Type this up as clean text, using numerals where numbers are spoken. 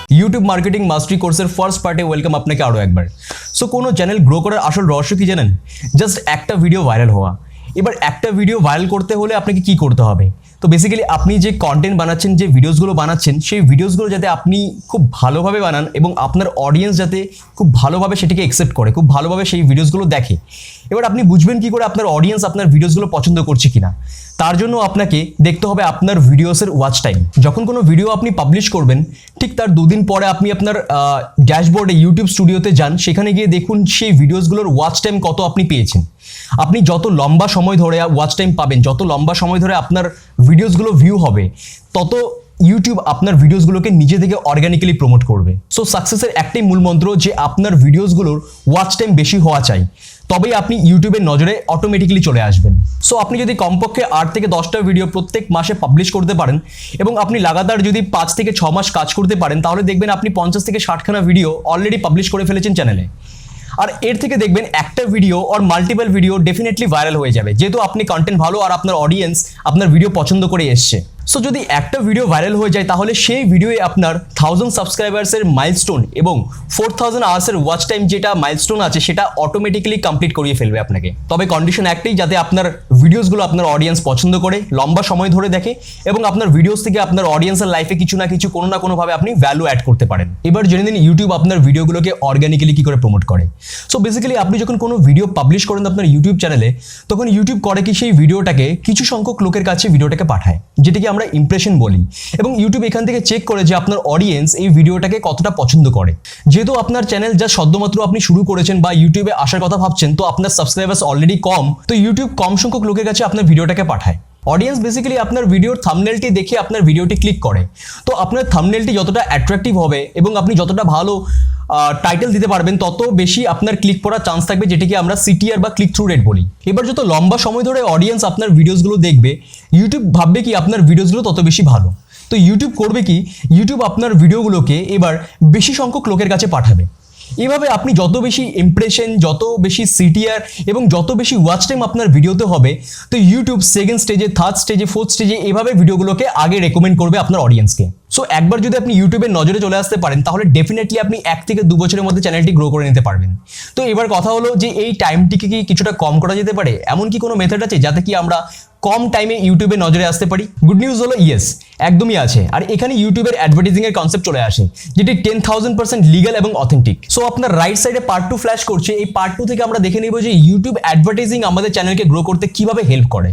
YouTube marketing মাস্টারি কোর্সের first পার্টে welcome আপনাকে আরও একবার। সো কোনো চ্যানেল গ্রো করার আসল রহস্য কি জানেন? জাস্ট একটা ভিডিও ভাইরাল হওয়া। এবার একটা ভিডিও ভাইরাল করতে হলে আপনাকে কি করতে হবে? তো বেসিক্যালি আপনি যে কন্টেন্ট বানাচ্ছেন, যে ভিডিওসগুলো বানাচ্ছেন, সেই ভিডিওসগুলো যাতে আপনি খুব ভালোভাবে বানান এবং আপনার অডিয়েন্স যাতে খুব ভালোভাবে সেটিকে অ্যাকসেপ্ট করে, খুব ভালোভাবে সেই ভিডিওসগুলো দেখে। এবার আপনি বুঝবেন কি করে আপনার অডিয়েন্স আপনার ভিডিওসগুলো পছন্দ করছে কিনা? তার জন্য আপনাকে দেখতে হবে আপনার ভিডিওসের ওয়াচ টাইম। যখন কোনো ভিডিও আপনি পাবলিশ করবেন, ঠিক তার দুদিন পরে আপনি আপনার ড্যাশবোর্ডে ইউটিউব স্টুডিওতে যান, সেখানে গিয়ে দেখুন সেই ভিডিওসগুলোর ওয়াচ টাইম কত আপনি পেয়েছেন। আপনি যত লম্বা সময় ধরে ওয়াচ টাইম পাবেন, যত লম্বা সময় ধরে আপনার ভিডিওসগুলো ভিউ হবে, তত ইউটিউব আপনার ভিডিওসগুলোকে নিজে থেকে অর্গানিক্যালি প্রমোট করবে। সো সাকসেসের একটাই মূল মন্ত্র যে আপনার ভিডিওসগুলোর ওয়াচ টাইম বেশি হওয়া চাই, তবেই আপনি ইউটিউবের নজরে অটোমেটিক্যালি চলে আসবেন। সো আপনি যদি কমপক্ষে 8 থেকে 10টা ভিডিও প্রত্যেক মাসে পাবলিশ করতে পারেন এবং আপনি লাগাতার যদি 5 থেকে 6 মাস কাজ করতে পারেন, তাহলে দেখবেন আপনি 50 থেকে 60খানা ভিডিও অলরেডি পাবলিশ করে ফেলেছেন চ্যানেলে। আর এর থেকে দেখবেন একটা ভিডিও আর মাল্টিপল ভিডিও ডেফিনেটলি ভাইরাল হয়ে যাবে, যেহেতু আপনি কন্টেন্ট ভালো আর আপনার অডিয়েন্স আপনার ভিডিও পছন্দ করে এসছে। সো যদি একটা ভিডিও ভাইরাল হয়ে যায়, তাহলে সেই ভিডিওয়ে আপনার 1000 সাবস্ক্রাইবার্সের মাইলস্টোন এবং 4000 আওয়ার্সের ওয়াচ টাইম যেটা মাইলস্টোন আছে, সেটা অটোমেটিক্যালি কমপ্লিট করিয়ে ফেলবে আপনাকে। তবে কন্ডিশন একটাই, যাতে আপনার ভিডিওসগুলো আপনার অডিয়েন্স পছন্দ করে, লম্বা সময় ধরে দেখে এবং আপনার ভিডিওস থেকে আপনার অডিয়েন্সের লাইফে কিছু না কিছু, কোনো না কোনোভাবে আপনি ভ্যালু অ্যাড করতে পারেন। এবার জেনে নিন ইউটিউব আপনার ভিডিওগুলোকে অর্গানিক্যালি কি করে প্রমোট করে। সো বেসিক্যালি আপনি যখন কোনো ভিডিও পাবলিশ করেন আপনার ইউটিউব চ্যানেলে, তখন ইউটিউব করে কি সেই ভিডিওটাকে কিছু সংখ্যক লোকের কাছে ভিডিওটাকে পাঠায়, যেটাকে আমরা ইমপ্রেশন বলি। এবং ইউটিউব এখান থেকে চেক করে যে আপনার অডিয়েন্স এই ভিডিওটাকে কতটা পছন্দ করে। যেহেতু আপনার চ্যানেল যা সদ্যমাত্র আপনি শুরু করেছেন বা ইউটিউবে আসার কথা ভাবছেন, তো আপনার সাবস্ক্রাইবার্স অলরেডি কম, তো ইউটিউব কম সংখ্যক লোকের কাছে আপনার ভিডিওটাকে পাঠায়। অডিয়েন্স বেসিক্যালি আপনার ভিডিওর থাম্বনেলটি দেখে আপনার ভিডিওটি ক্লিক করে। তো আপনার থাম্বনেলটি যতটা অ্যাট্রাকটিভ হবে এবং আপনি যতটা ভালো টাইটেল দিতে পারবেন, তত বেশি আপনার ক্লিক করার চান্স থাকবে, যেটাকে আমরা সিটিআর বা ক্লিক থ্রু রেট বলি। এবার যত লম্বা সময় ধরে অডিয়েন্স আপনার ভিডিওসগুলো দেখবে, ইউটিউব ভাববে কি আপনার ভিডিওসগুলো তত বেশি ভালো। তো ইউটিউব করবে কি, ইউটিউব আপনার ভিডিওগুলোকে এবার বেশি সংখ্যক লোকের কাছে পাঠাবে। এভাবে আপনি যত বেশি ইমপ্রেশন, যত বেশি সিটিআর এবং যত বেশি ওয়াচ টাইম আপনার ভিডিওতে হবে, তো ইউটিউব সেকেন্ড স্টেজে, থার্ড স্টেজে, ফোর্থ স্টেজে এভাবে ভিডিওগুলোকে আগে রেকমেন্ড করবে আপনার অডিয়েন্সকে। সো একবার যদি আপনি ইউটিউবের নজরে চলে আসতে পারেন, তাহলে ডেফিনেটলি আপনি 1 থেকে 2 বছরের মধ্যে চ্যানেলটি গ্রো করে নিতে পারবেন। তো এবার কথা হলো যে এই টাইমটিকে কি কিছুটা কম করা যেতে পারে? এমন কি কোনো মেথড আছে যাতে কি আমরা কম টাইমে ইউটিউবে নজরে আসতে পারি? গুড নিউজ হলো ইয়েস, একদমই আছে। আর এখানে ইউটিউবের অ্যাডভার্টাইজিং এর কনসেপ্ট চলে আসে, যেটি 10,000% লিগ্যাল এবং অথেন্টিক। সো আপনার রাইট সাইডে পার্ট 2 ফ্ল্যাশ করছে। এই পার্ট 2 থেকে আমরা দেখে নিব যে ইউটিউব অ্যাডভার্টাইজিং আমাদের চ্যানেলকে গ্রো করতে কিভাবে হেল্প করে।